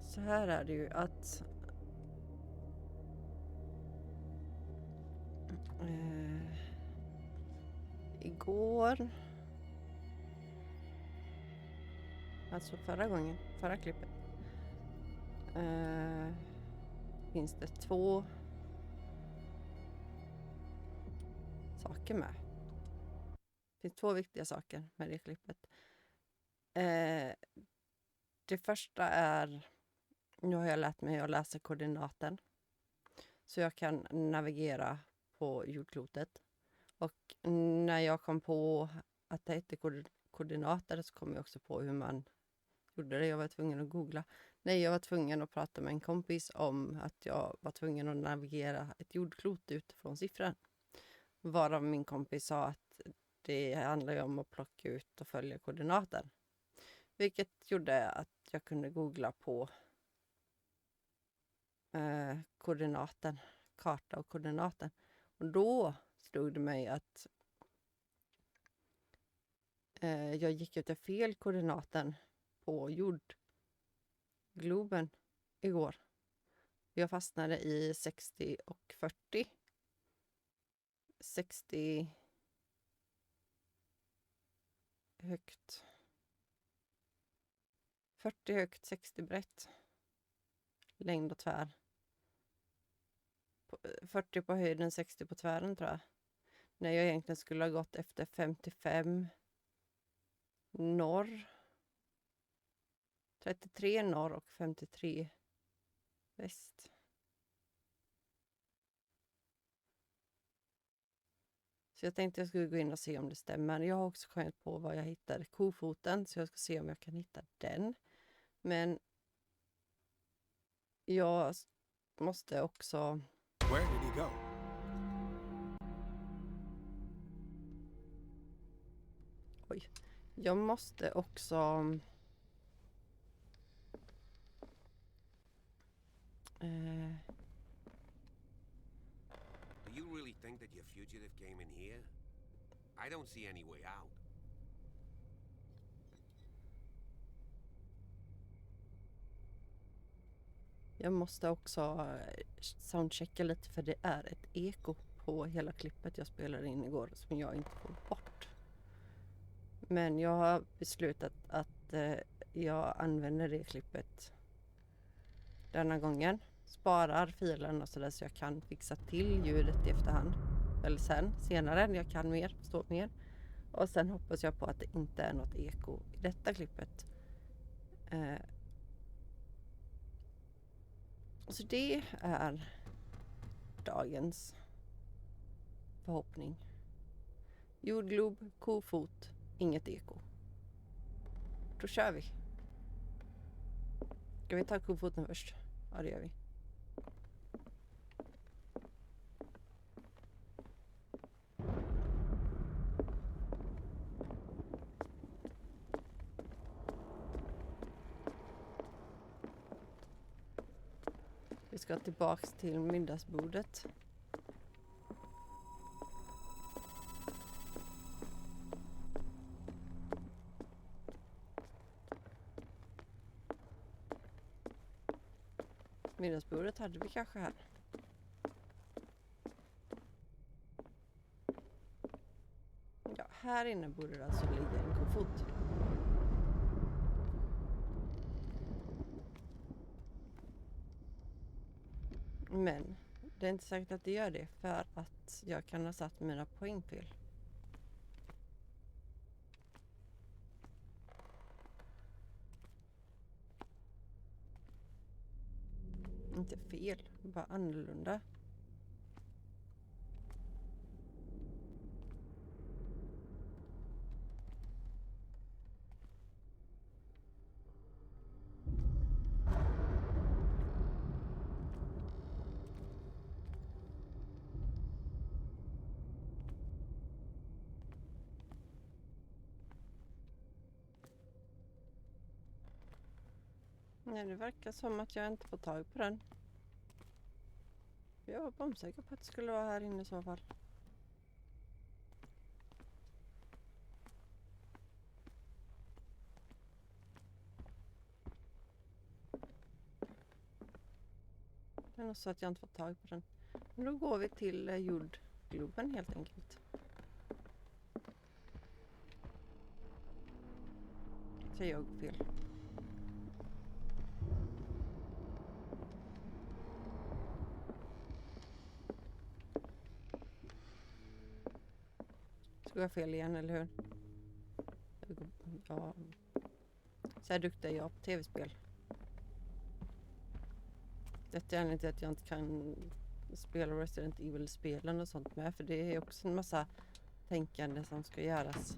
Så här är det ju att igår, alltså förra klippet, finns det 2 saker med. Det finns 2 viktiga saker med det klippet. Det första är, nu har jag lärt mig att läsa koordinaten. Så jag kan navigera på jordklotet. Och när jag kom på att det hette koordinater så kom jag också på hur man gjorde det. Jag var tvungen att googla. Nej, jag var tvungen att prata med en kompis om att jag var tvungen att navigera ett jordklot utifrån siffran. Varav min kompis sa att det handlar ju om att plocka ut och följa koordinater. Vilket gjorde att jag kunde googla på koordinaten, karta och koordinaten. Och då stod det mig att jag gick ut fel koordinaten på jordgloben igår. Jag fastnade i 60 och 40. 60 högt. 40 högt, 60 brett. Längd och tvär. 40 på höjden, 60 på tvären tror jag. När jag egentligen skulle ha gått efter 55 norr. 33 norr och 53 väst. Så jag tänkte jag skulle gå in och se om det stämmer. Jag har också kommit på vad jag hittade. Kofoten, så jag ska se om jag kan hitta den. Men jag måste också... Where did he go? Oj. Jag måste också... Do you really think that your fugitive came in here? I don't see any way out. Jag måste också soundchecka lite för det är ett eko på hela klippet jag spelade in igår som jag inte får bort. Men jag har beslutat att jag använder det klippet denna gången. Sparar filen och sådär så jag kan fixa till ljudet i efterhand. Eller senare när jag kan mer, förstå mer. Och sen hoppas jag på att det inte är något eko i detta klippet. Så det är dagens förhoppning. Jordglob, kofot, inget eko. Då kör vi. Ska vi ta kofoten först? Ja, det gör vi. Vi ska tillbaks till middagsbordet. Middagsbordet hade vi kanske här. Ja, här inne borde det alltså ligga en kofot. Men det är inte säkert att det gör det för att jag kan ha satt mina poäng fel. Inte fel, bara annorlunda. Nej, det verkar som att jag inte får tag på den. Jag var bombsäker på att det skulle vara här inne i så fall. Det är nog så att jag inte fått tag på den. Men då går vi till jordgloben helt enkelt. Så jag går fel. Ska jag fel igen, eller hur? Ja. Så här duktig är jag på tv-spel. Detta är anledningen till att jag inte kan spela Resident Evil-spelen och sånt med. För det är också en massa tänkande som ska göras.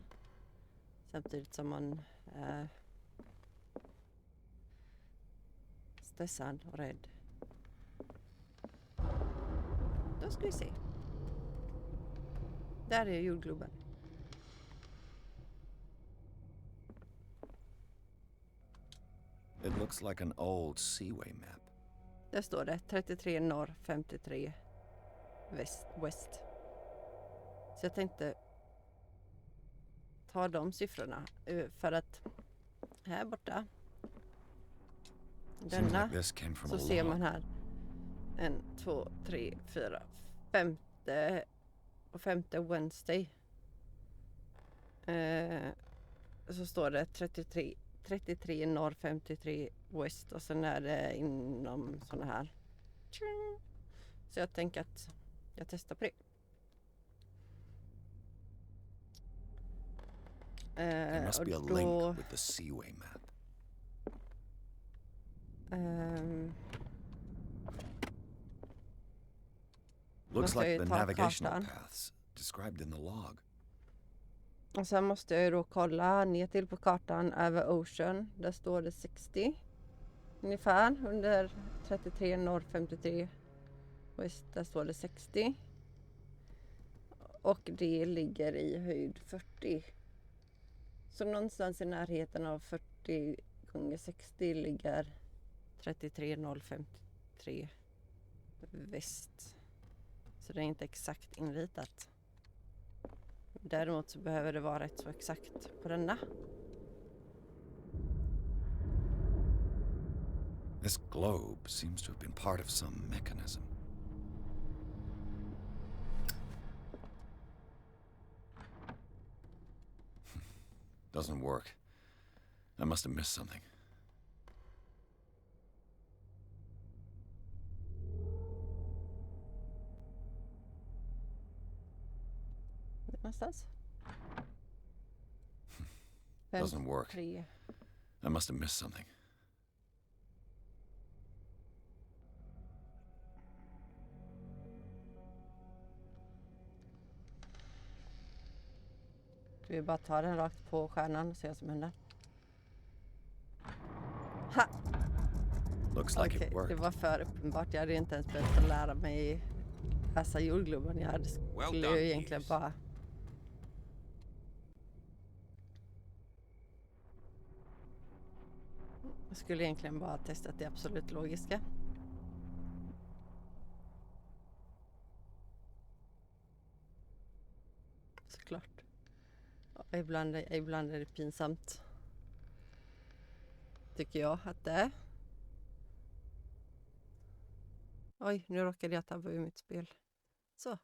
Samtidigt som man är stressad och rädd. Då ska vi se. Där är jordgloben. It looks like an old seaway map. Där står det 33 norr, 53 west. Så jag tänkte ta de siffrorna för att här borta denna så ser man här 1, 2, 3, 4, femte Wednesday. Så står det 33 norr, 53 west och sen är det inom såna här. Så jag tänker att jag testar på det. There must be a link with the seaway map. Looks like the navigational paths described in the log. Och sen måste jag ju då kolla ner till på kartan över Ocean. Där står det 60 ungefär under 33 norr, 53 west. Där står det 60. Och det ligger i höjd 40. Så någonstans i närheten av 40 gånger 60 ligger 33 0 53 väst. Så det är inte exakt inritat. Däremot så behöver det vara rätt så exakt på denna. This globe seems to have been part of some mechanism. Doesn't work. I must have missed something. Någonstans. Doesn't work. 3. I must have missed something. Vi bara tar den rakt på stjärnan och ser vad som händer. Ha! Looks like Okej, it worked. det var för uppenbart. Jag hade inte ens behövt lära mig läsa jordgloben. Jag skulle ju egentligen bara... Jag skulle egentligen bara testa det absolut logiska. Såklart. Ja, ibland är det pinsamt. Tycker jag att det är. Oj, nu råkade jag tabba ur mitt spel. Så.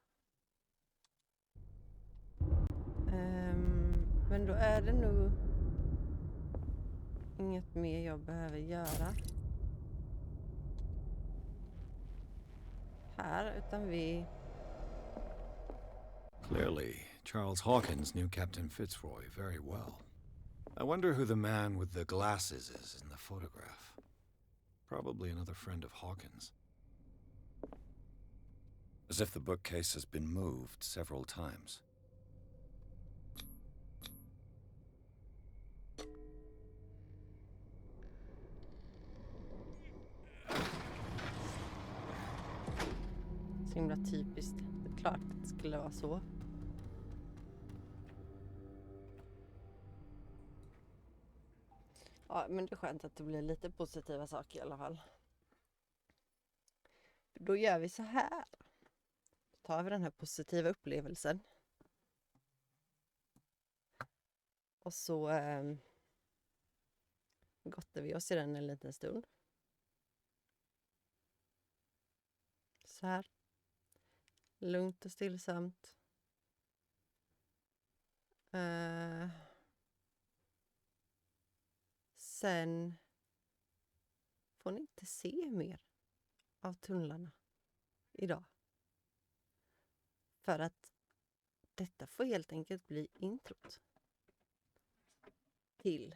Men då är det nog inget mer jag behöver göra här, utan vi... Clearly, Charles Hawkins knew Captain Fitzroy very well. I wonder who the man with the glasses is in the photograph. Probably another friend of Hawkins. As if the bookcase has been moved several times. Så himla typiskt. Det är klart att det skulle vara så. Ja, men det är skönt att det blir lite positiva saker i alla fall. Då gör vi så här. Då tar vi den här positiva upplevelsen. Och så gottar vi oss i den en liten stund. Så här. Lugnt och stillsamt. Sen får ni inte se mer av tunnlarna idag. För att detta får helt enkelt bli introt till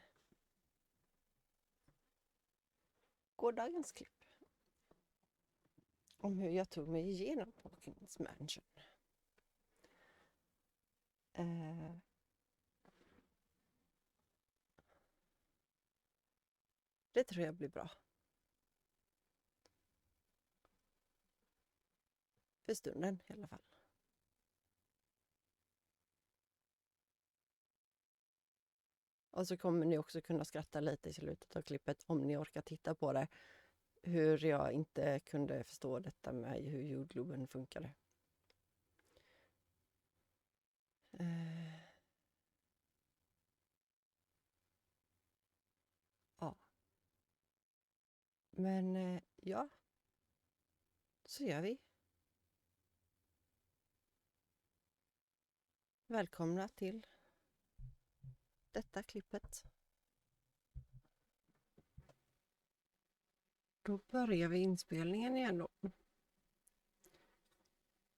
gårdagens klipp. Om hur jag tog mig igenom Hawkins Mansion. Det tror jag blir bra. För stunden i alla fall. Och så kommer ni också kunna skratta lite i slutet av klippet om ni orkar titta på det. Hur jag inte kunde förstå detta med hur jordgloben funkade. Ja. Men ja. Så gör vi. Välkomna till detta klippet. Då börjar vi inspelningen igen då.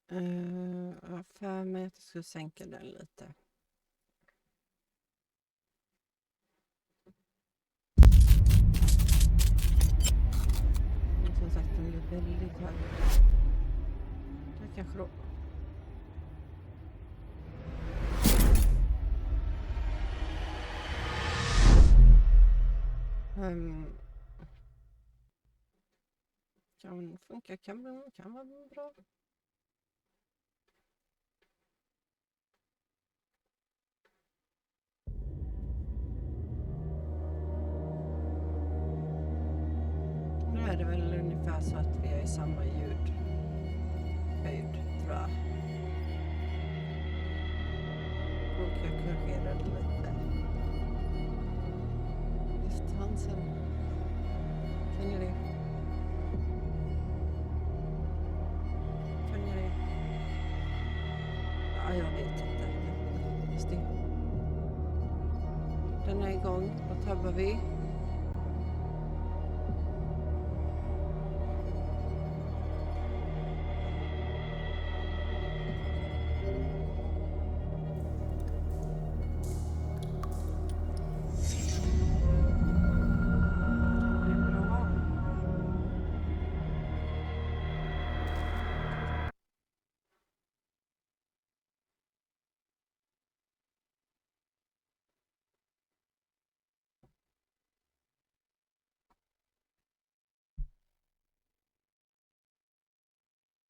Jag för mig att jag ska sänka den lite. Men som sagt, den blir väldigt hög. Det kanske då. Kan funka, kan vara bra. Nu är det väl ungefär så att vi är i samma ljudhöjd, tror jag. Och jag korrigerar lite. Distansen. Kan ni det? Ja, jag vet inte. Just det. Den är igång. Då tabbar vi.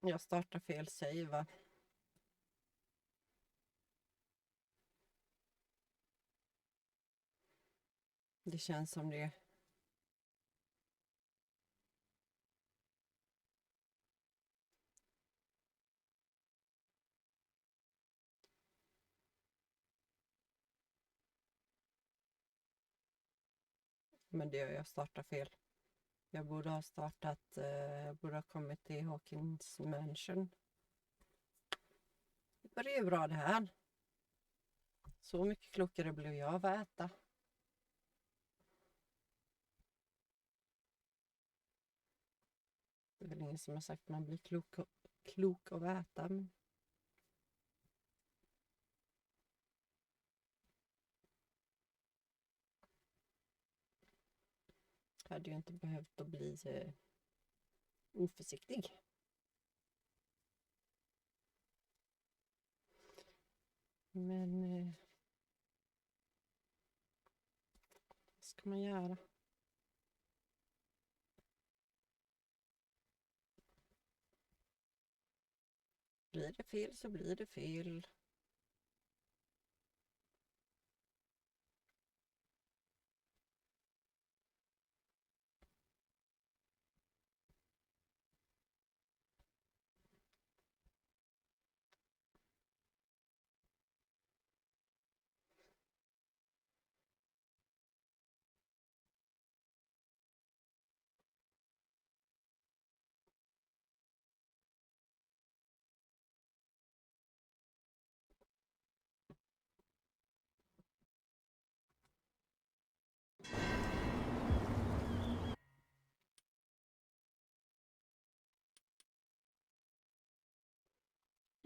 Jag startar fel save, va? Det känns som det. Men det gör jag startar fel. Jag borde ha startat, borde ha kommit till Hawkins Mansion. Det börjar ju bra det här. Så mycket klokare blev jag av att äta. Det är väl ingen som har sagt att man blir klok av att äta. Men... Jag hade ju inte behövt att bli oförsiktig. Men vad ska man göra? Blir det fel så blir det fel.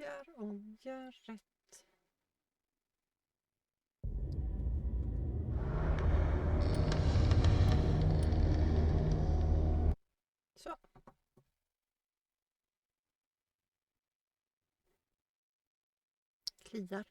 Gör om, gör rätt. Så. Kliar.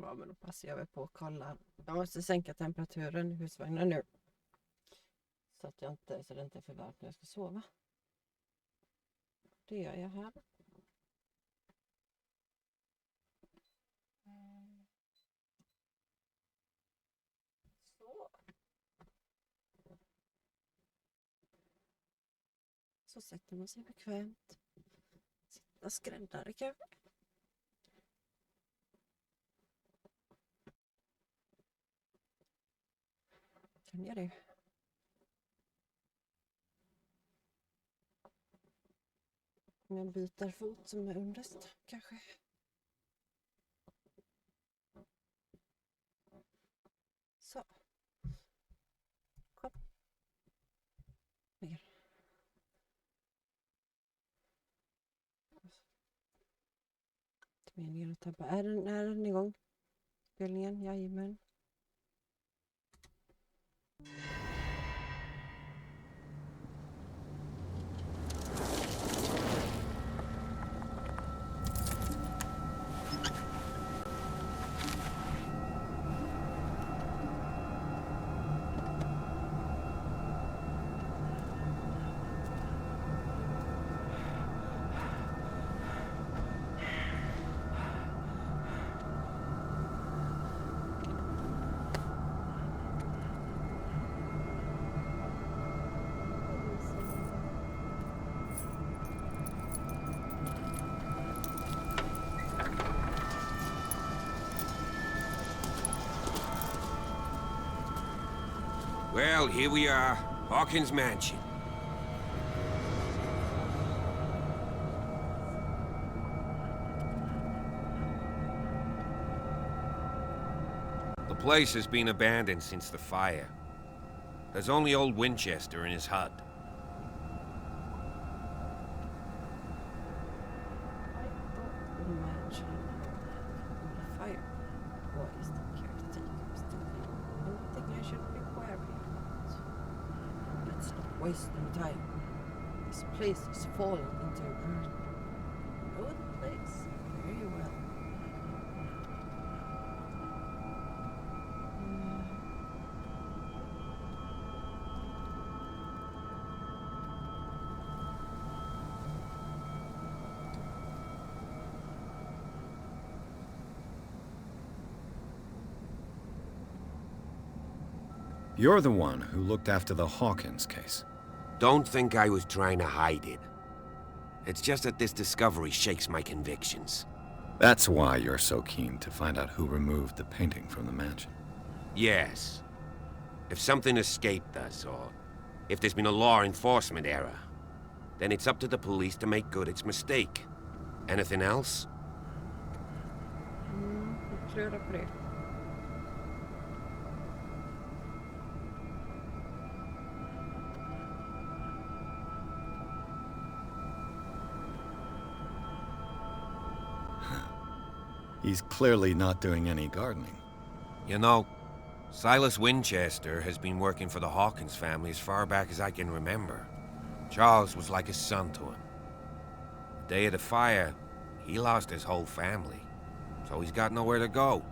Ja, men då passar jag väl på och kollar. Jag måste sänka temperaturen i husvagnen nu. Så att så det inte är för varmt när jag ska sova. Det gör jag här. Så. Så sätter man sig bekvämt. Sitta skräddare kanske. Kan jag det? Om jag byter fot som är underst kanske. Så. Kom. Ner. Meningen att tappa. Är den igång? Spelningen, jajamän. Well, here we are. Hawkins Mansion. The place has been abandoned since the fire. There's only old Winchester in his hut. Imagine the fire. What is the caretaker still here? Anything I should be wary about? Let's not waste any time. This place is falling into ruin. Know the place very well. You're the one who looked after the Hawkins case. Don't think I was trying to hide it. It's just that this discovery shakes my convictions. That's why you're so keen to find out who removed the painting from the mansion. Yes. If something escaped us, or if there's been a law enforcement error, then it's up to the police to make good its mistake. Anything else? Jag tror på det. He's clearly not doing any gardening. You know, Silas Winchester has been working for the Hawkins family as far back as I can remember. Charles was like a son to him. The day of the fire, he lost his whole family, so he's got nowhere to go.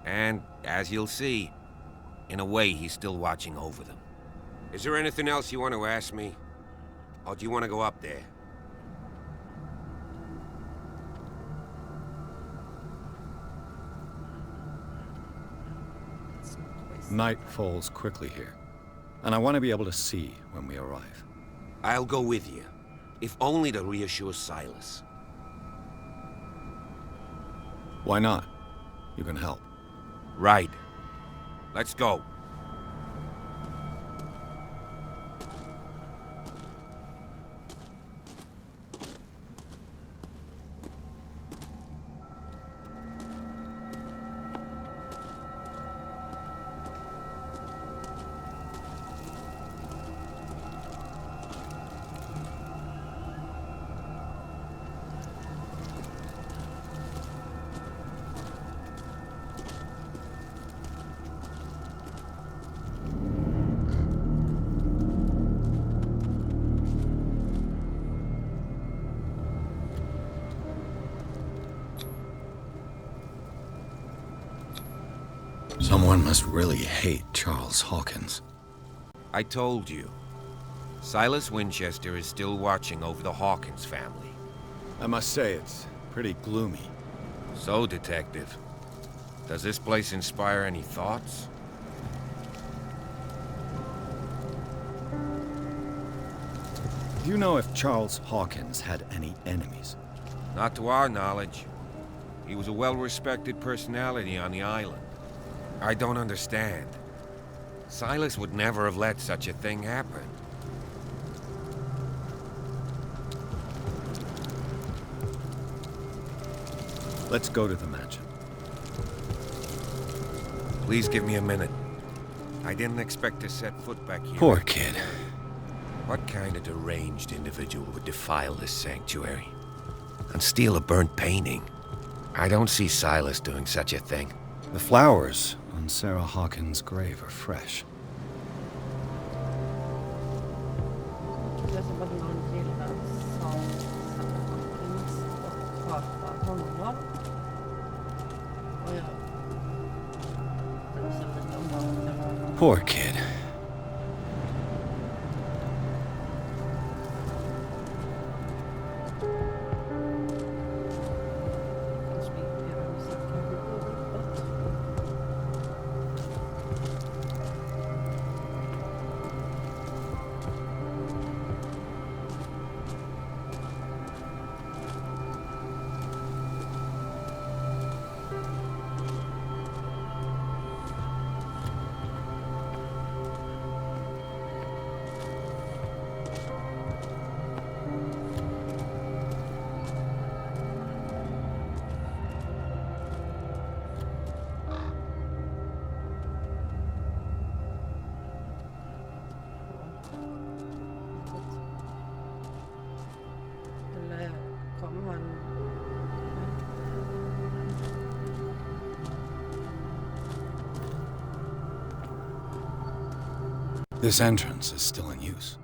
And, as you'll see, in a way he's still watching over them. Is there anything else you want to ask me? Or do you want to go up there? Night falls quickly here, and I want to be able to see when we arrive. I'll go with you, if only to reassure Silas. Why not? You can help. Right. Let's go. One must really hate Charles Hawkins. I told you. Silas Winchester is still watching over the Hawkins family. I must say, it's pretty gloomy. So, Detective, does this place inspire any thoughts? Do you know if Charles Hawkins had any enemies? Not to our knowledge. He was a well-respected personality on the island. I don't understand. Silas would never have let such a thing happen. Let's go to the mansion. Please give me a minute. I didn't expect to set foot back here. Poor kid. What kind of deranged individual would defile this sanctuary? And steal a burnt painting? I don't see Silas doing such a thing. The flowers on Sarah Hawkins' grave are fresh. Det är som att någon gillar som finns och hatar honom. Och jag bryr lite om vad det var. Poor kid. Eller kommer han... This entrance is still in use.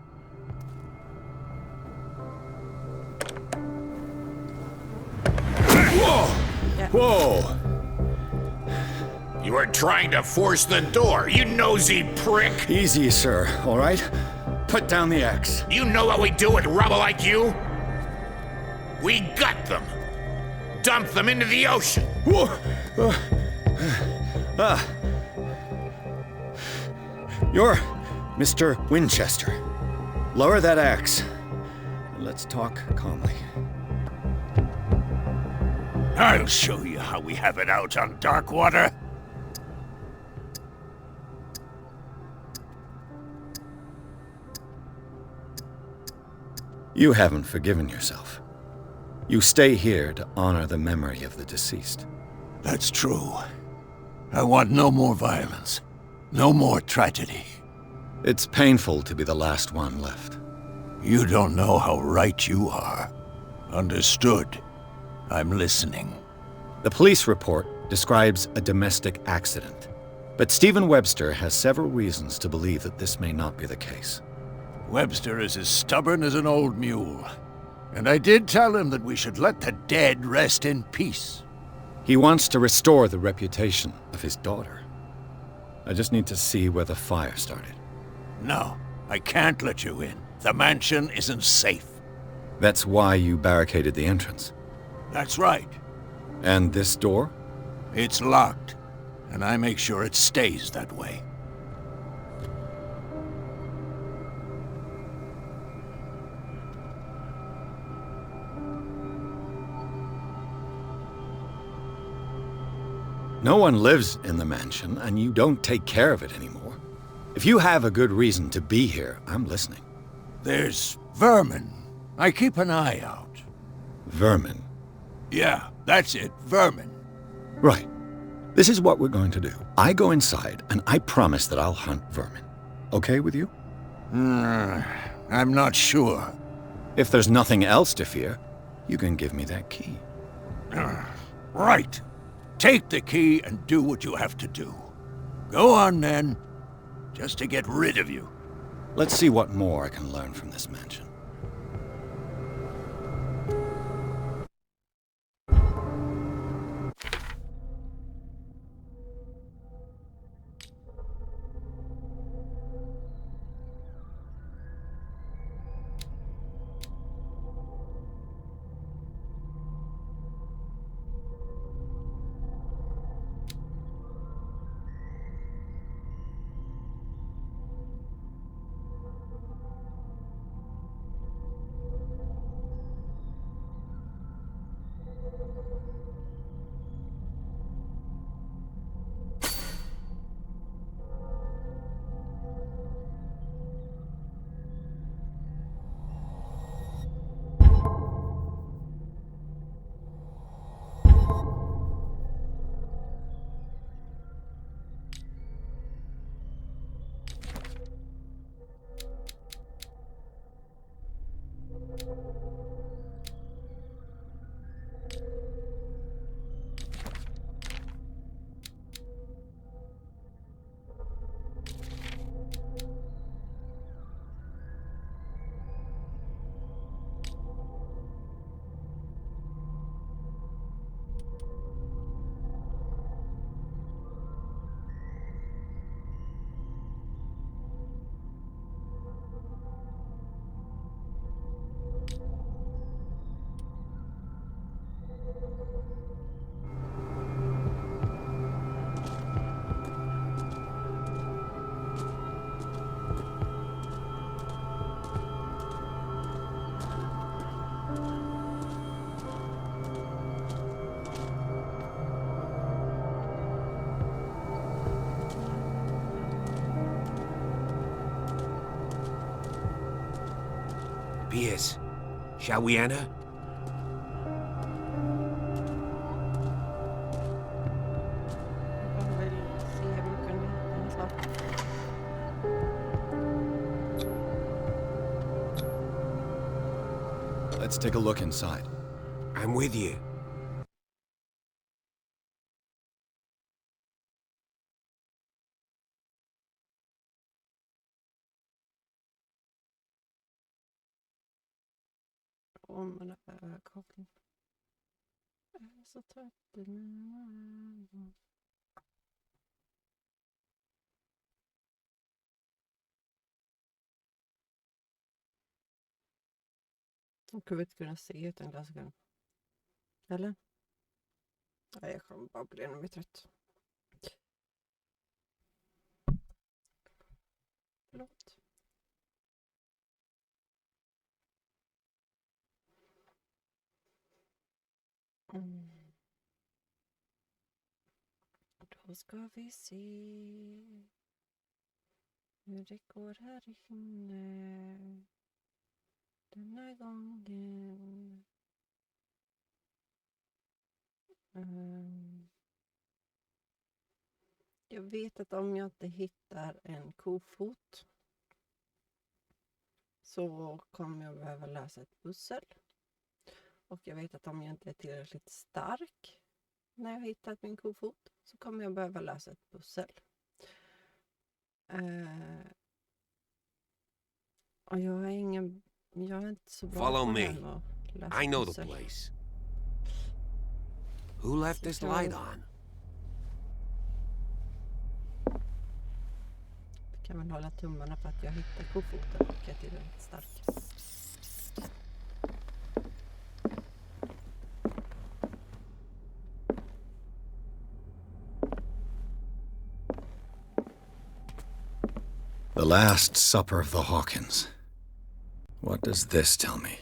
Whoa! Yeah. Whoa! You were trying to force the door, you nosy prick! Easy, sir, all right? Put down the axe. You know what we do with rubble like you? We gut them! Dump them into the ocean! Whoa! You're Mr. Winchester. Lower that axe. Let's talk calmly. I'll show you how we have it out on Darkwater. You haven't forgiven yourself. You stay here to honor the memory of the deceased. That's true. I want no more violence. No more tragedy. It's painful to be the last one left. You don't know how right you are. Understood. I'm listening. The police report describes a domestic accident, but Stephen Webster has several reasons to believe that this may not be the case. Webster is as stubborn as an old mule. And I did tell him that we should let the dead rest in peace. He wants to restore the reputation of his daughter. I just need to see where the fire started. No, I can't let you in. The mansion isn't safe. That's why you barricaded the entrance. That's right. And this door? It's locked, and I make sure it stays that way. No one lives in the mansion, and you don't take care of it anymore. If you have a good reason to be here, I'm listening. There's vermin. I keep an eye out. Vermin. Yeah, that's it, vermin. Right. This is what we're going to do. I go inside, and I promise that I'll hunt vermin. Okay with you? I'm not sure. If there's nothing else to fear, you can give me that key. Right. Take the key and do what you have to do. Go on, then. Just to get rid of you. Let's see what more I can learn from this mansion. Piers, shall we enter? Jag vill se hur man kan hitta en sak. Let's take a look inside. I'm with you. Om man har överkoppling. Jag är så trött i mina ögon. Jag kommer inte kunna se utan glasögon. Eller? Nej, jag kommer bara bli ännu mer trött. Förlåt. Då ska vi se hur det går här inne denna gången. Jag vet att om jag inte hittar en kofot så kommer jag behöva lösa ett pussel. Och jag vet att om jag inte är tillräckligt stark när jag hittat min kofot så kommer jag behöva lösa ett pussel. Och jag är inte så bra Follow på me. det här med att lösa I know the pussel. place. Who left this light on? Jag kan väl hålla tummarna på att jag hittar kofoten och är tillräckligt stark. The Last Supper of the Hawkins. What does this tell me?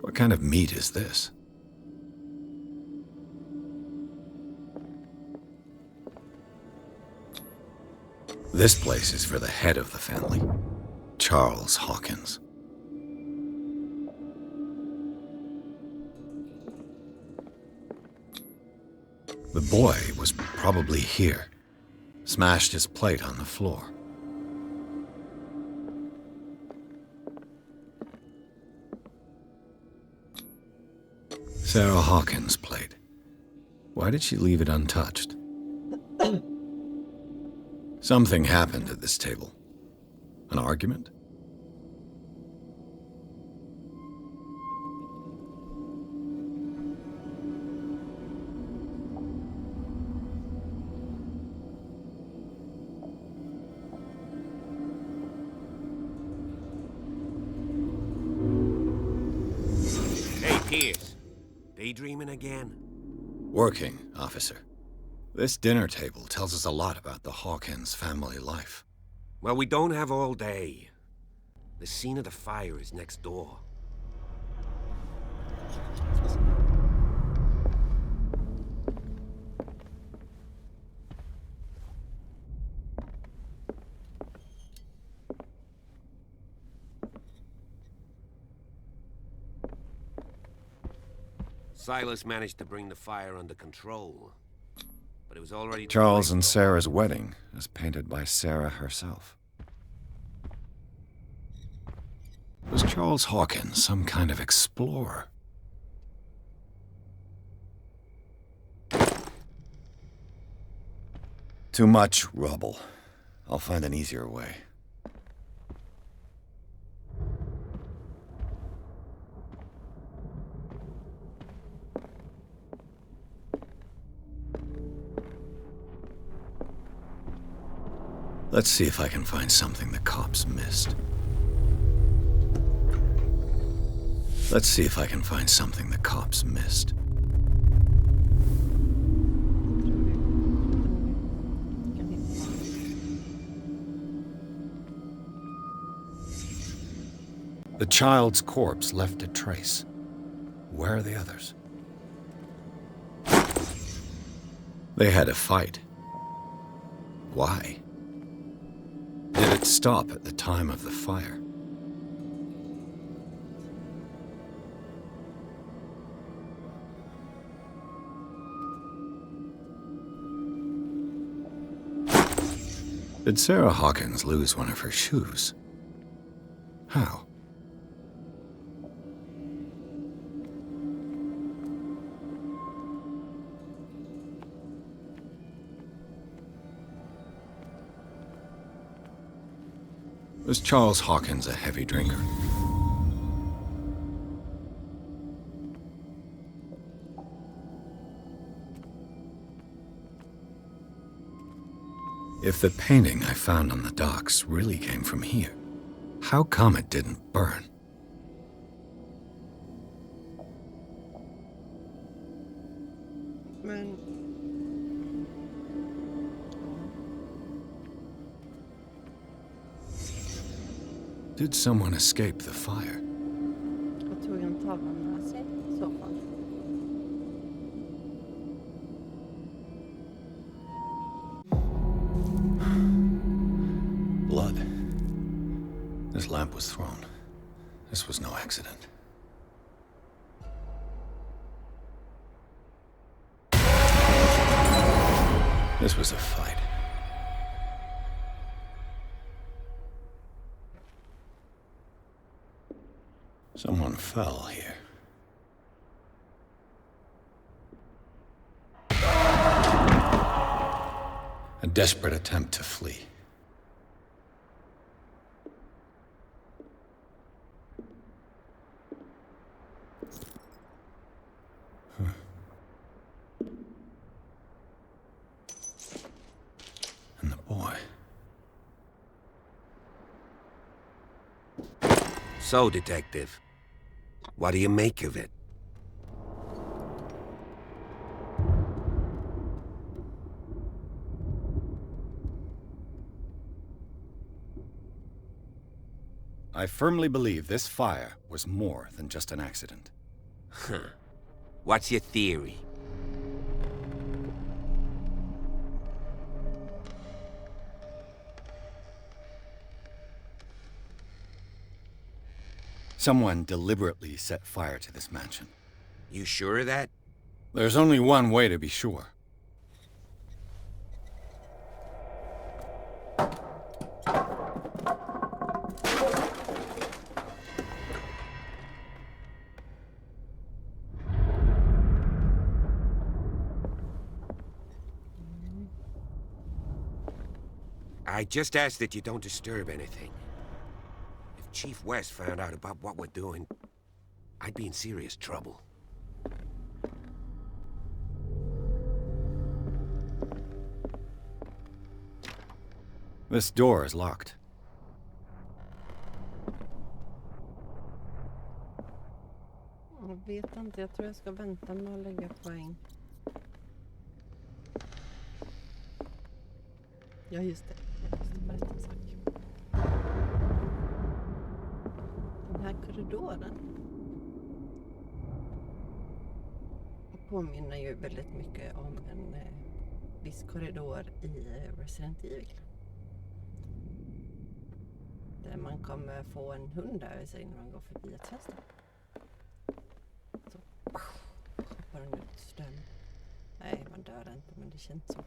What kind of meat is this? This place is for the head of the family, Charles Hawkins. The boy was probably here, smashed his plate on the floor. Sarah Hawkins' plate. Why did she leave it untouched? Something happened at this table. An argument? Hey, Piers. Daydreaming again? Working, officer. This dinner table tells us a lot about the Hawkins family life. Well, we don't have all day. The scene of the fire is next door. Silas managed to bring the fire under control. But it was already Charles and Sarah's wedding, as painted by Sarah herself. Was Charles Hawkins some kind of explorer? Too much rubble. I'll find an easier way. Let's see if I can find something the cops missed. Let's see if I can find something the cops missed. Kan The child's corpse left a trace. Where are the others? They had a fight. Why? Did it stop at the time of the fire? Did Sarah Hawkins lose one of her shoes? How? Was Charles Hawkins a heavy drinker? If the painting I found on the docks really came from here, how come it didn't burn? Men... Did someone escape the fire? Jag tog en tavla med sig i så fall. Blood. This lamp was thrown. This was no accident. This was a fight. Someone fell here. A desperate attempt to flee. And the boy. So, Detective, what do you make of it? I firmly believe this fire was more than just an accident. Huh. What's your theory? Someone deliberately set fire to this mansion. You sure of that? There's only one way to be sure. I just ask that you don't disturb anything. If Chief West found out about what we're doing, I'd be in serious trouble. This door is locked. Jag vet inte, jag tror jag ska vänta med att lägga poäng. Ja, just det. Jag måste berätta en sak. Den här korridoren påminner ju väldigt mycket om en viss korridor i Resident Evil. Där man kommer få en hund över sig när man går förbi ett fönster. Så hoppar den ut i ström. Nej, man dör inte, men det känns så.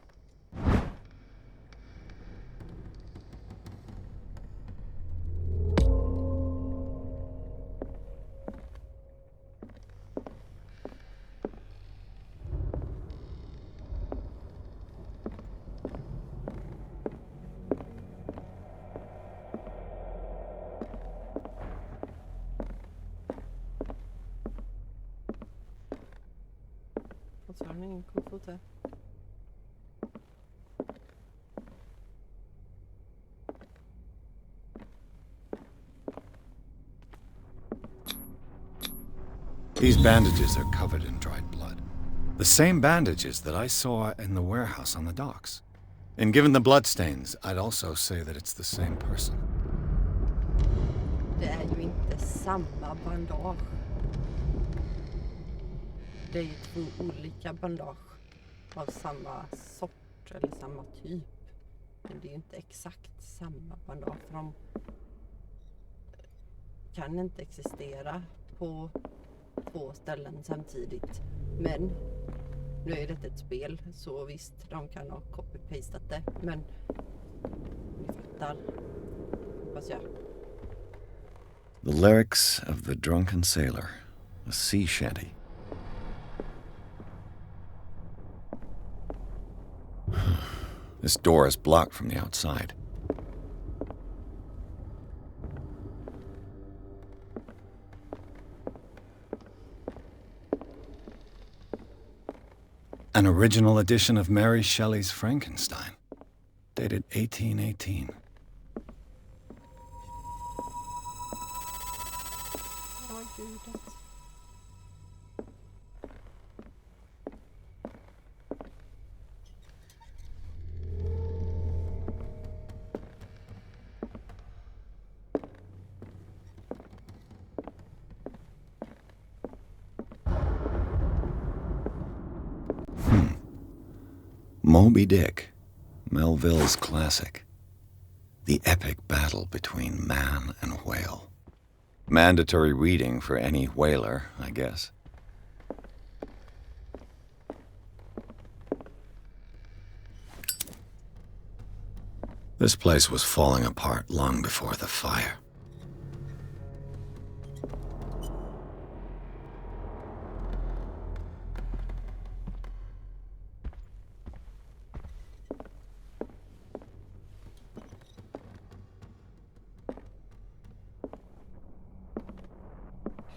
Så har ni ingen kofot här. These bandages are covered in dried blood. The same bandages that I saw in the warehouse on the docks. And given the bloodstains, I'd also say that it's the same person. det är ju inte samma bandage. Det är ju två olika bandage av samma sort eller samma typ. Men det är ju inte exakt samma bandage, för de kan inte existera på två ställen samtidigt. Men nu är det ett spel, så visst, de kan ha copy-pastat det, men ni fattar, hoppas jag. The lyrics of the drunken sailor, a sea shanty. This door is blocked from the outside. An original edition of Mary Shelley's Frankenstein, dated 1818. Åh, ljudet. Moby Dick, Melville's classic. The epic battle between man and whale. Mandatory reading for any whaler, I guess. This place was falling apart long before the fire.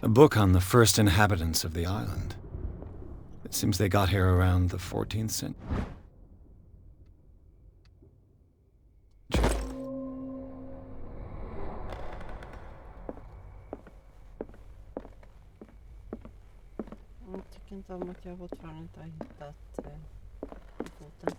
A book on the first inhabitants of the island. It seems they got here around the 14th century. Jag tycker inte om att jag fortfarande inte har hittat foten.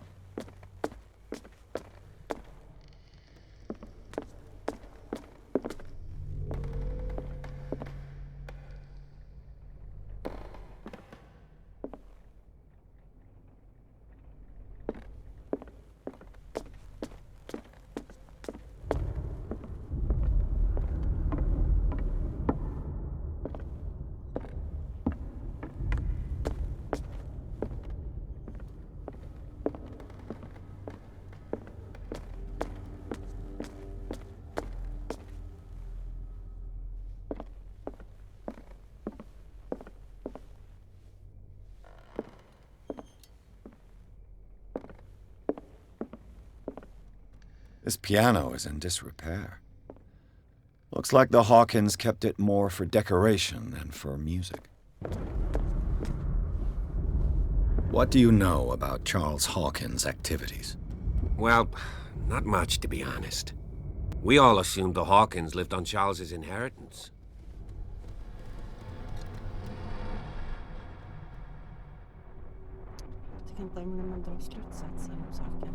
This piano is in disrepair. Looks like the Hawkins kept it more for decoration than for music. What do you know about Charles Hawkins' activities? Well, not much, to be honest. We all assumed the Hawkins lived on Charles's inheritance. Jag tycker inte om när man drar slutsatser om saker.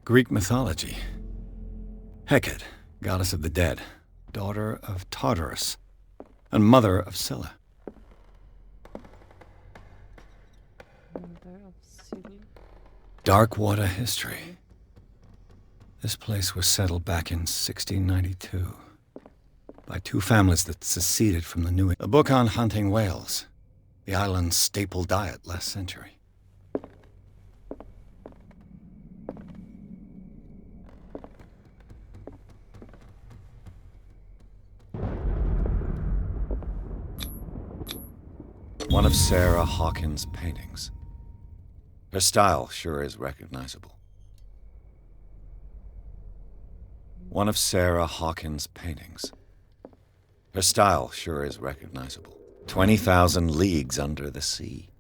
Greek mythology. Hecate, goddess of the dead, daughter of Tartarus, and mother of Scylla. Darkwater history. This place was settled back in 1692 by two families that seceded from the New. A book on hunting whales, the island's staple diet last century. One of Sarah Hawkins' paintings. Her style sure is recognizable. One of Sarah Hawkins' paintings. Her style sure is recognizable. 20,000 Leagues Under the Sea.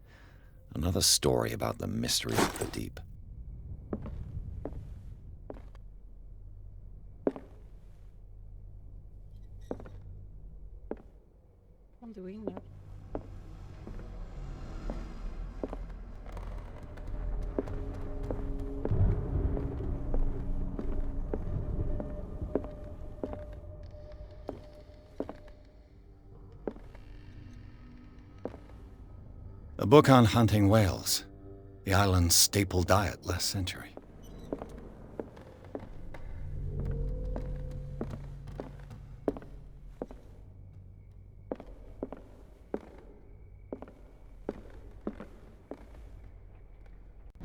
Another story about the mysteries of the deep. Kan du gå in där? A book on hunting whales, the island's staple diet last century.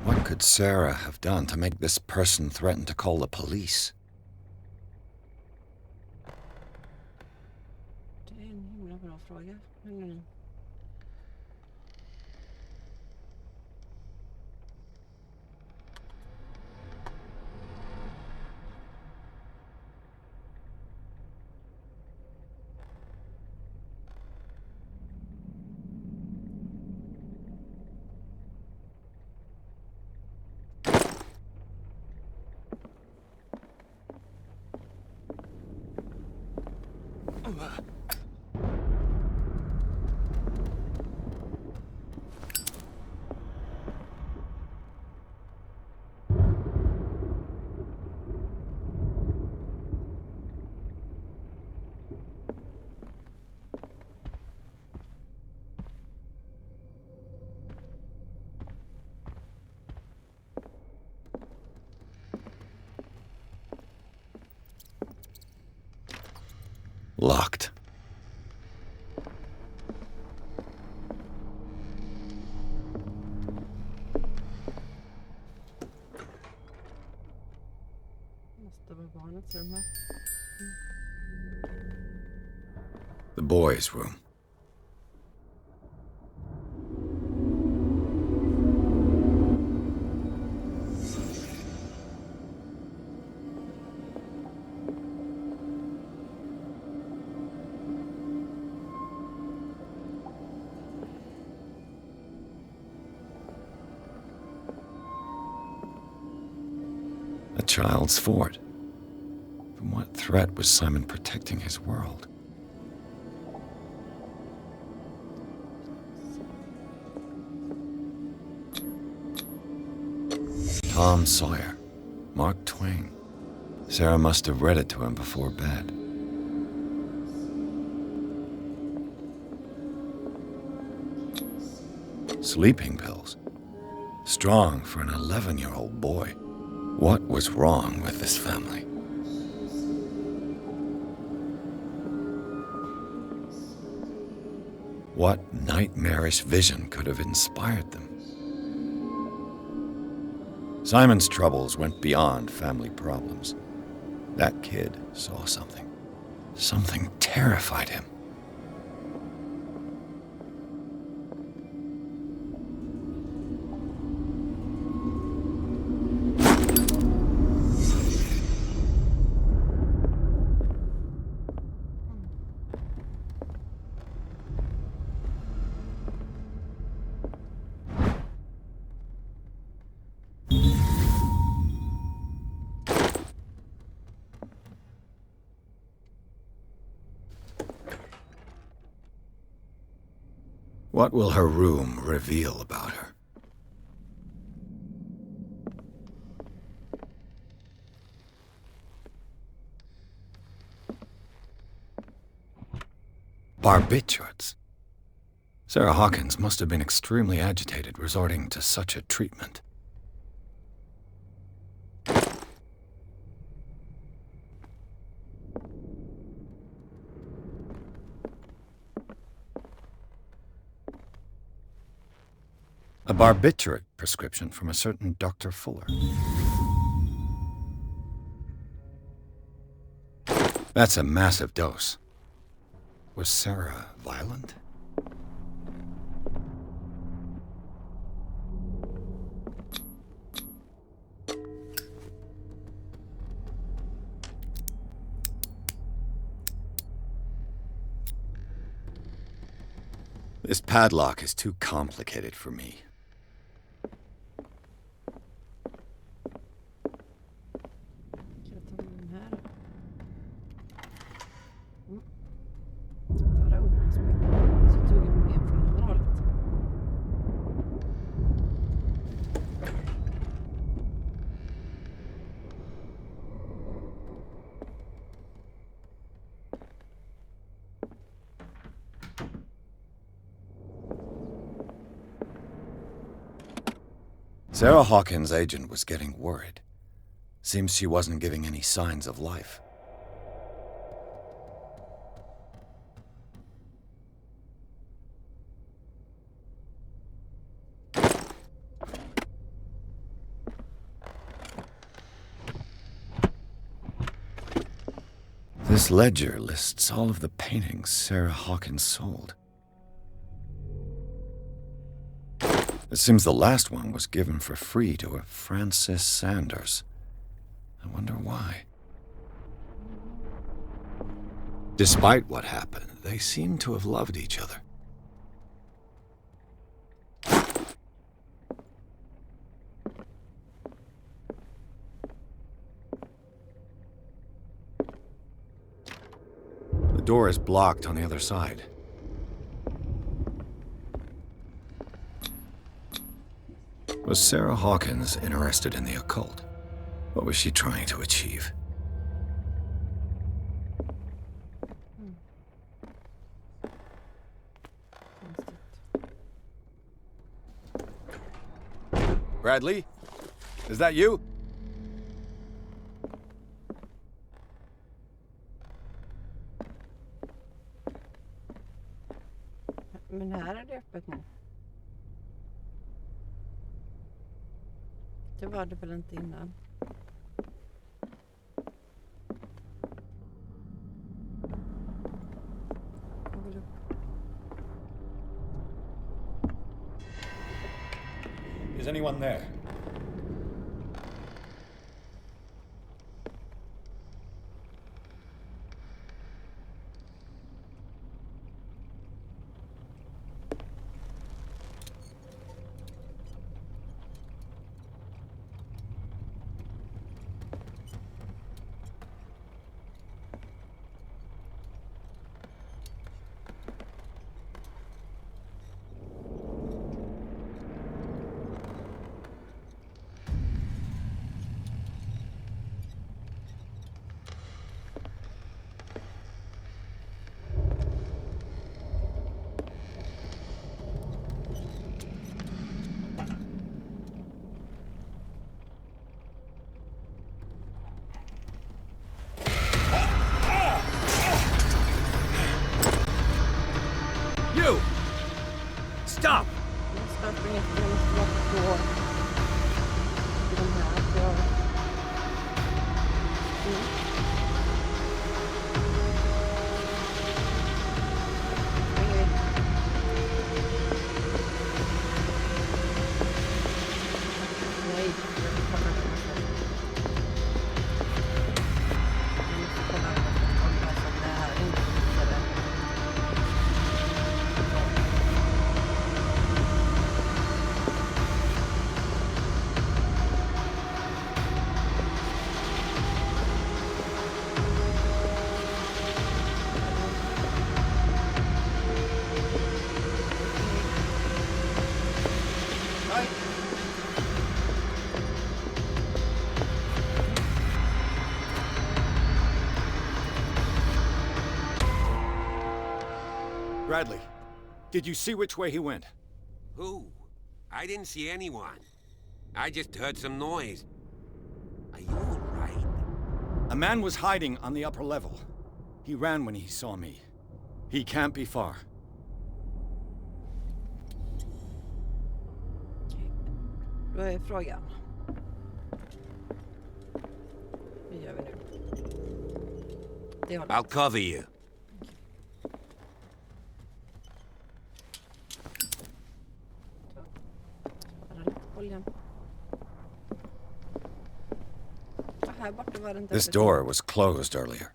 What could Sarah have done to make this person threaten to call the police? Det är en himla bra fråga. Locked. Måste vara barnets rum här. The boys' room. A child's fort. From what threat was Simon protecting his world? Tom Sawyer, Mark Twain. Sarah must have read it to him before bed. Sleeping pills. Strong for an 11-year-old boy. What was wrong with this family? What nightmarish vision could have inspired them? Simon's troubles went beyond family problems. That kid saw something. Something terrified him. What will her room reveal about her? Barbiturates. Sarah Hawkins must have been extremely agitated resorting to such a treatment. A barbiturate prescription from a certain Dr. Fuller. That's a massive dose. Was Sarah violent? This padlock is too complicated for me. Sarah Hawkins' agent was getting worried. Seems she wasn't giving any signs of life. This ledger lists all of the paintings Sarah Hawkins sold. It seems the last one was given for free to a Francis Sanders. I wonder why. Despite what happened, they seem to have loved each other. The door is blocked on the other side. Was Sarah Hawkins interested in the occult? What was she trying to achieve? Bradley? Is that you? Men här är det öppet nu. Det var det väl inte innan. Is anyone there? You! Stop! Jag ska springa efter den och på den här. Nej, jag kommer inte. Bradley, did you see which way he went? Who? I didn't see anyone. I just heard some noise. Are you all right? A man was hiding on the upper level. He ran when he saw me. He can't be far. Då är frågan. Hur gör vi nu? Det håller. I'll cover you. Bara lite olja. Här borta var det inte. This door was closed earlier.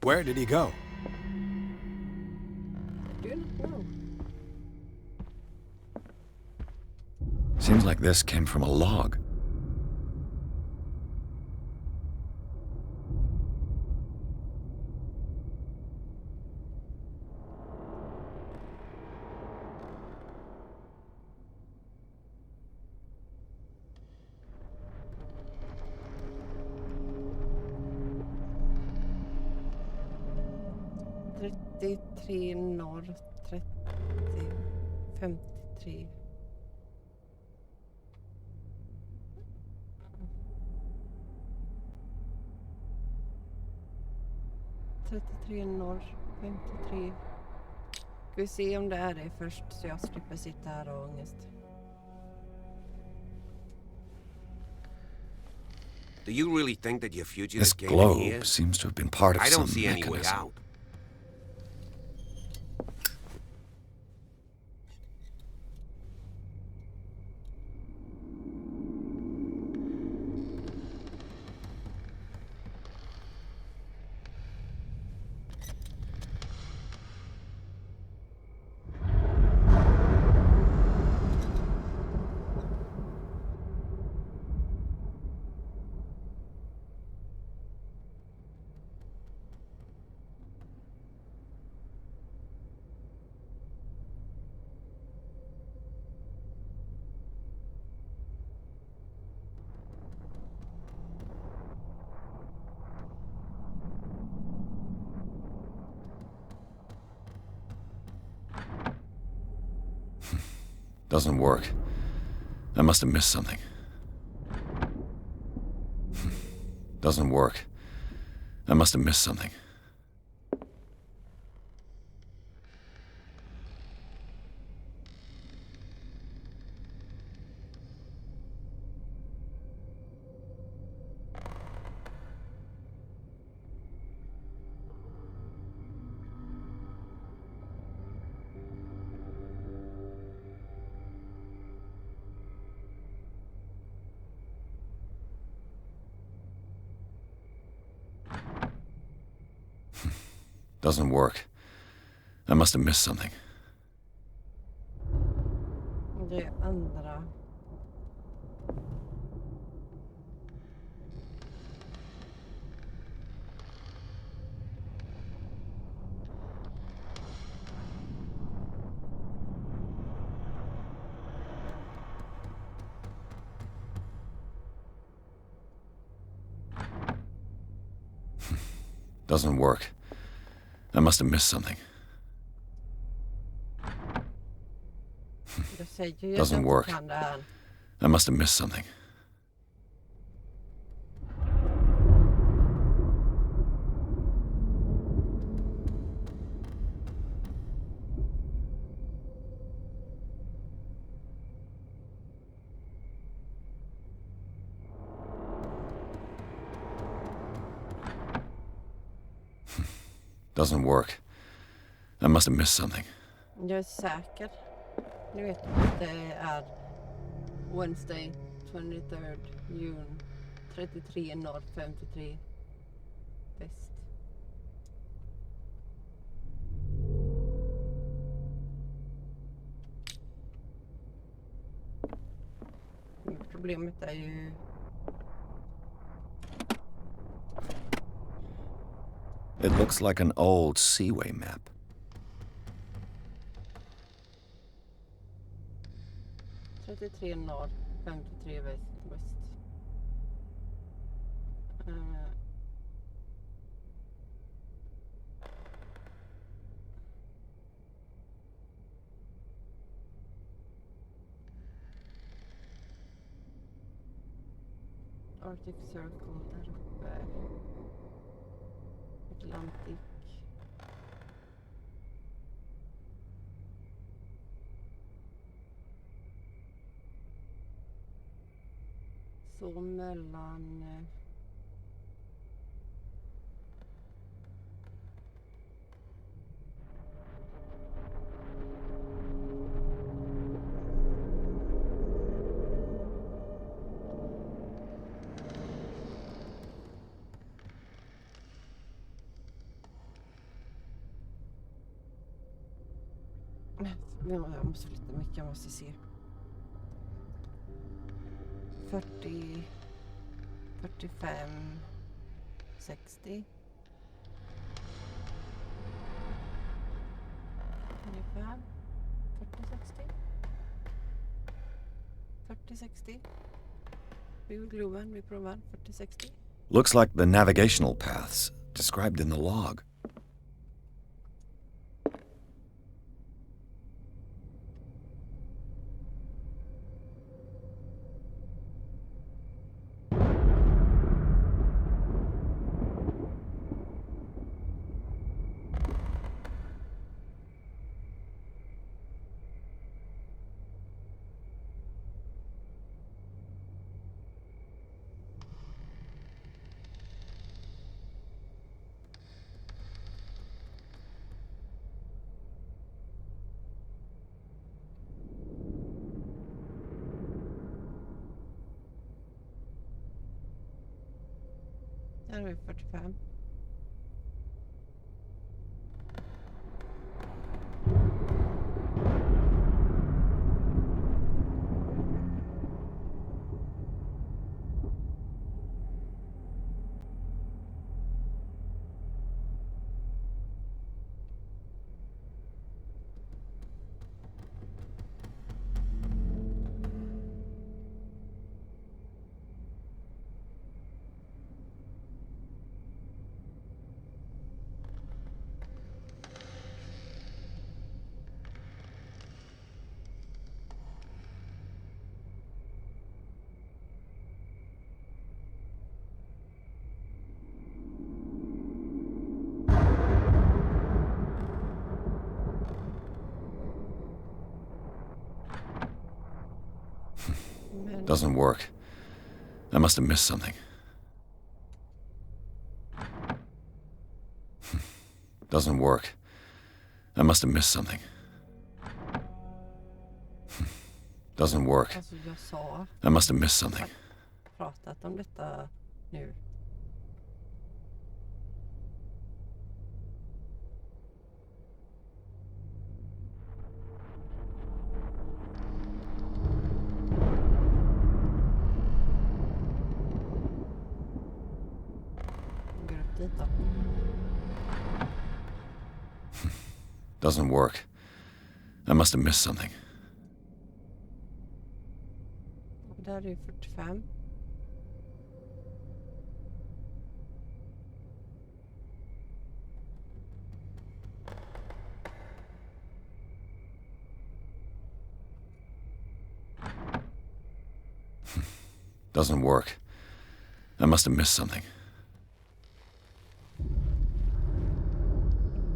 Where did he go? Do not know. Seems like this came from a log. Norr, 30, 53. 33 norr, 53. Ska vi se om det är det först så jag slipper sitta här och ha ångest. Do you really think that your fugitive This came in here? globe seems to have been part of I some don't see any way mechanism. out. Doesn't work. I must have missed something. Doesn't work. I must have missed something. Doesn't work. I must have missed something. Det är andra. Doesn't work. I must have missed something. Jag säger ju att Doesn't jag work. inte kan det här. I must have missed something. Doesn't work. I must have missed something. Jag är säker. Nu vet jag att det är Wednesday 23rd June 33 norr 53 väst. Problemet är ju It looks like an old seaway map. tre norr, 53 väst. Arctic Circle där uppe. Atlantic. Så mellan jag måste flytta mycket, jag måste se. 40, 45, 60. Ungefär 40-60. Globen, vi provar 40-60. Looks like the navigational paths described in the log. Där är vi 45. Men Doesn't work. I must have missed something. Doesn't work. I must have missed something. Doesn't work. alltså jag sa I must have missed something. pratat om detta nu. Går upp dit då. Doesn't work. I must have missed something. Och där är ju 45. Doesn't work. I must have missed something.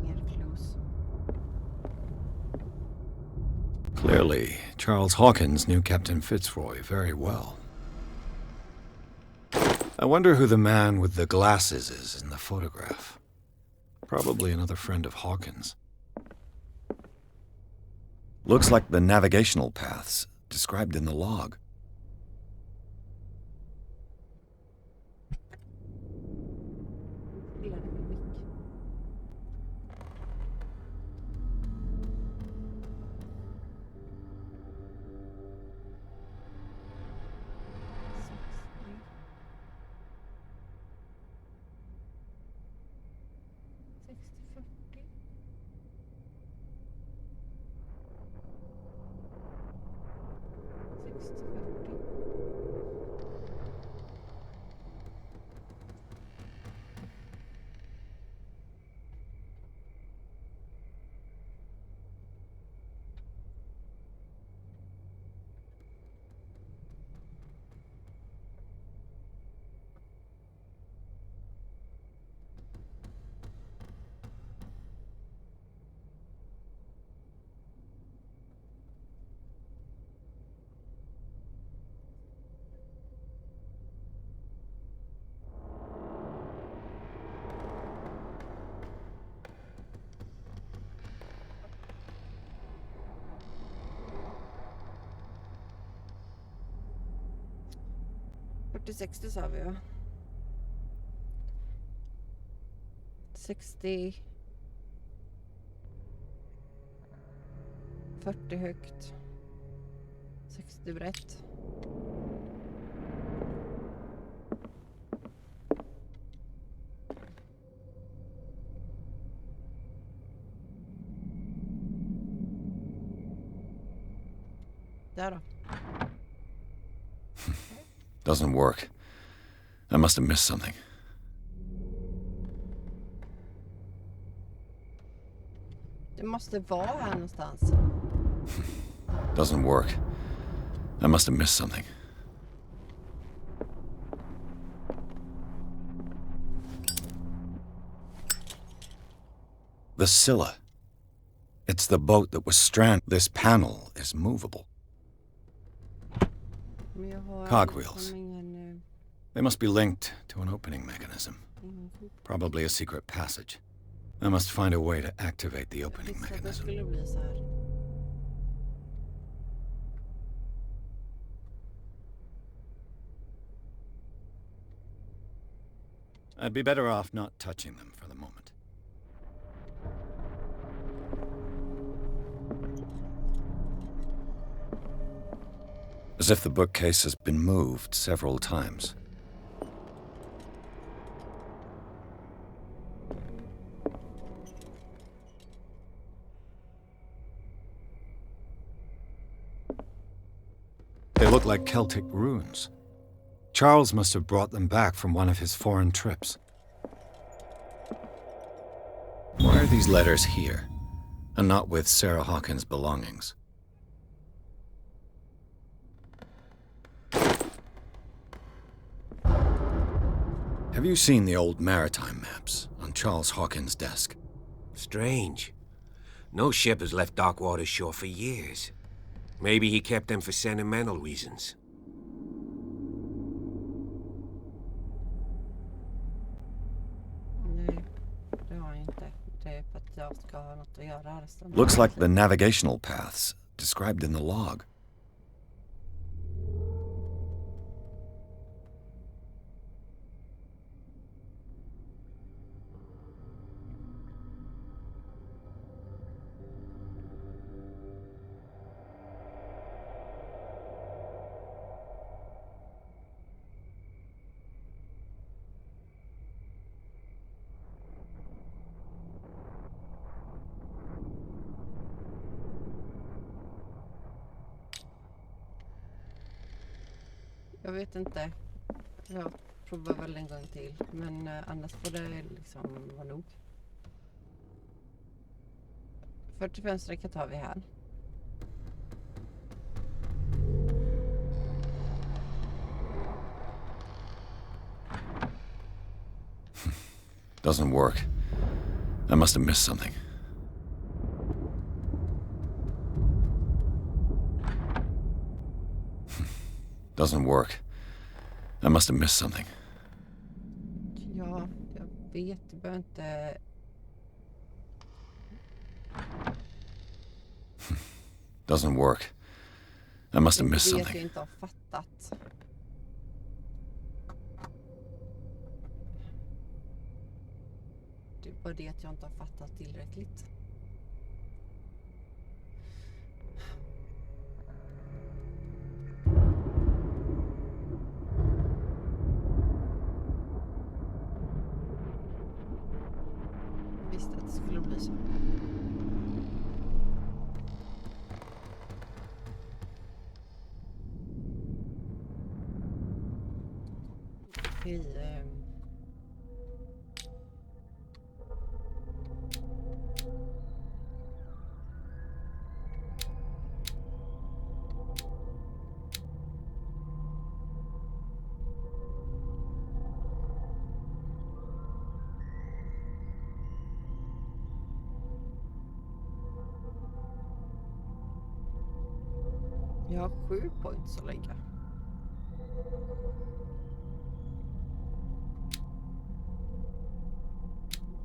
Mer clues. Clearly, Charles Hawkins knew Captain Fitzroy very well. I wonder who the man with the glasses is in the photograph. Probably another friend of Hawkins. Looks like the navigational paths described in the log. Det är det med gick. Det 60 sa vi va? 60 40 högt 60 brett. Där då. Doesn't work. I must have missed something. Det måste vara här någonstans. Doesn't work. I must have missed something. The Scylla. It's the boat that was stranded. This panel is movable. Men jag har Cogwheels. liksom ingen, They must be linked to an opening mechanism. ingen kort. Probably a secret passage. I must find a way to activate the Jag opening visste att det mechanism. skulle bli så här. I'd be better off not touching them for the moment. As if the bookcase has been moved several times. They look like Celtic runes. Charles must have brought them back from one of his foreign trips. Why are these letters here, and not with Sarah Hawkins' belongings? Have you seen the old maritime maps on Charles Hawkins' desk? Strange. No ship has left Darkwater's shore for years. Maybe he kept them for sentimental reasons. Nej, det har jag inte. Det är för att jag ska ha något att göra resten. Looks like the navigational paths described in the log. Jag vet inte. Jag provar väl en gång till. Men annars får det liksom vara nog. 45-strecket har vi här. Doesn't work. I must have missed something. Doesn't work. I must have missed something. Ja, jag vet. Du behöver inte... Doesn't work. I must have missed Jag vet something. jag inte har fattat. Det är bara det att jag inte har fattat tillräckligt. Visste att det skulle bli så. Okej. Jag har 7 points att lägga.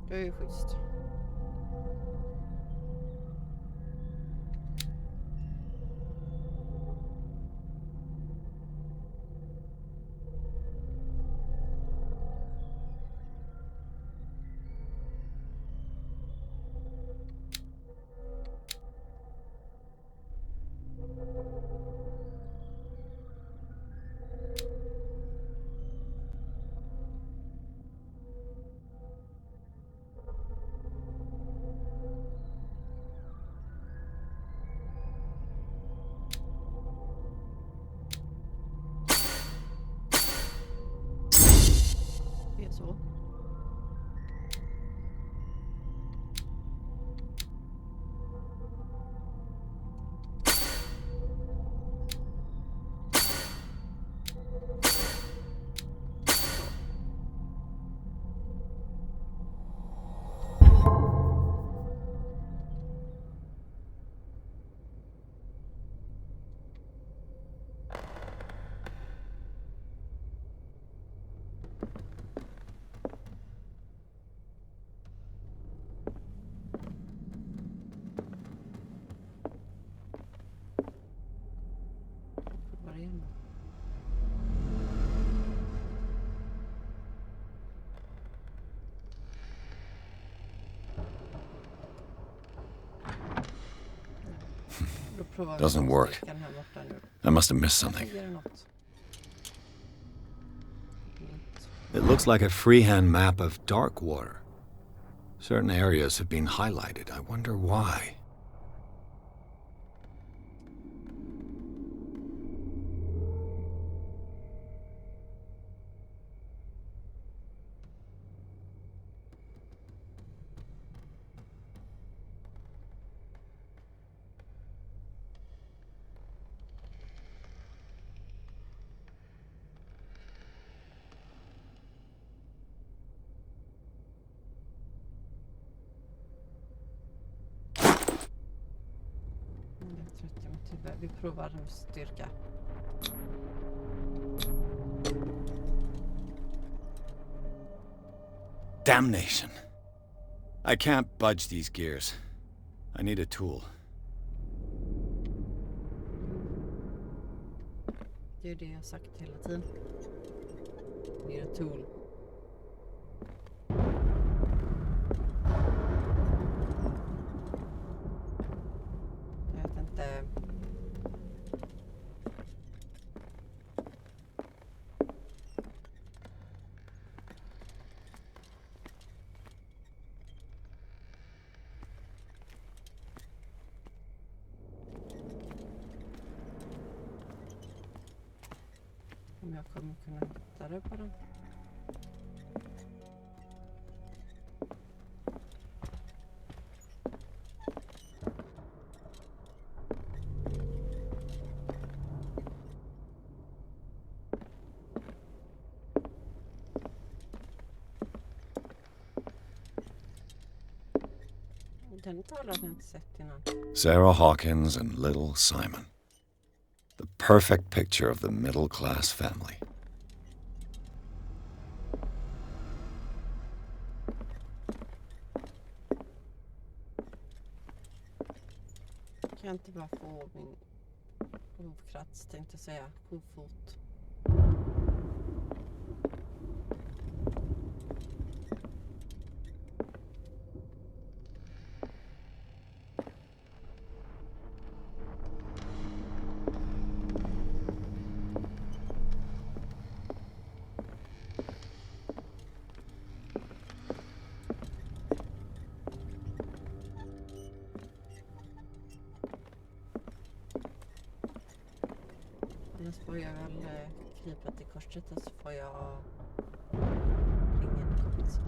Det är ju schysst. provar Doesn't work. styrkan här borta nu. I must have missed something. Ligger det något? It looks like a freehand map of dark water. Certain areas have been highlighted. I wonder why. Vi provar styrka. Damnation. I can't budge these gears. I need a tool. Det är det jag sagt hela tiden. Det är ett tool. Jag vet inte. Om jag kommer kunna hitta det på den. Den talar jag inte sett innan. Sarah Hawkins and little Simon. The perfect picture of the middle class family. Kan jag inte bara få min hovkrats, tänkte jag säga, hovfot. Annars får jag väl krypa till korset och så får jag ingen kort.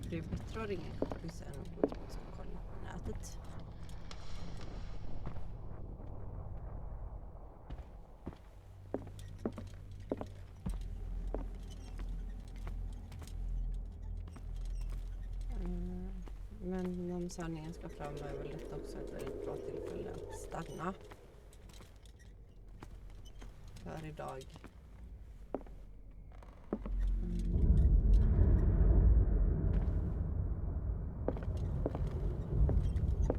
Det är bättre att ringa en kompis än att gå ut och kolla på nätet. Men om sanningen ska fram är väl detta också ett väldigt bra tillfälle att stanna. För idag.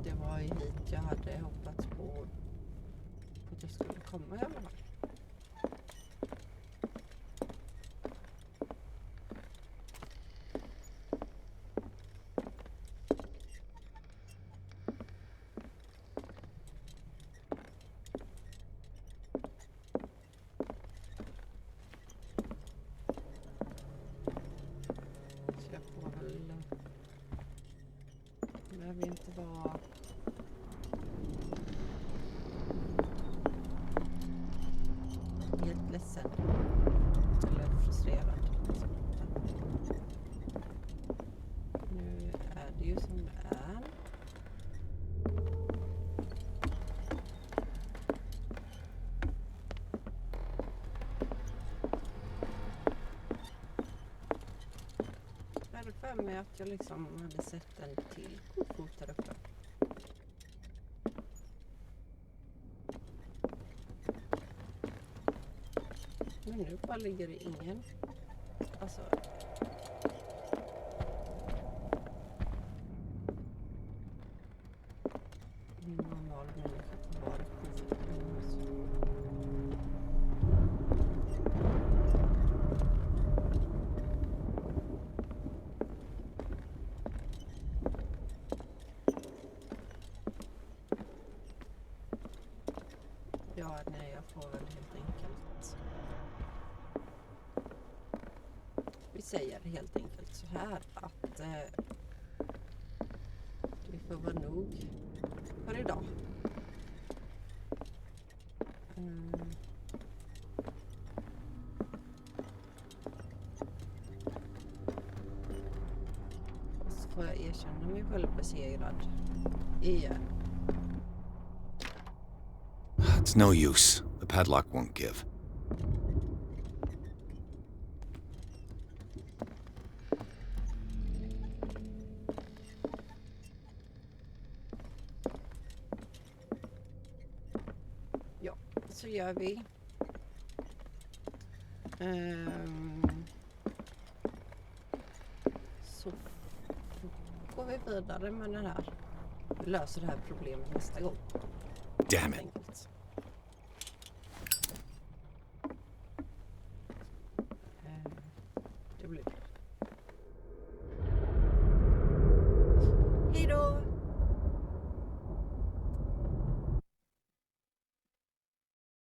Det var ju hit jag hade hoppats på att jag skulle komma i alla fall. Jag vill inte vara helt ledsen eller frustrerad. Nu är det ju som det är. Jag hade för mig att jag liksom hade sett en till kofot där uppe. Men nu bara ligger det ingen. Alltså. Min normal människa har varit kofot. säger helt enkelt så här att det får vara nog för idag. Så får jag erkänna mig själv besegrad igen. It's no use. The padlock won't give. Ja, så gör vi. Så går vi vidare med den här. Vi löser det här problemet nästa gång. Damn it. Enkelt.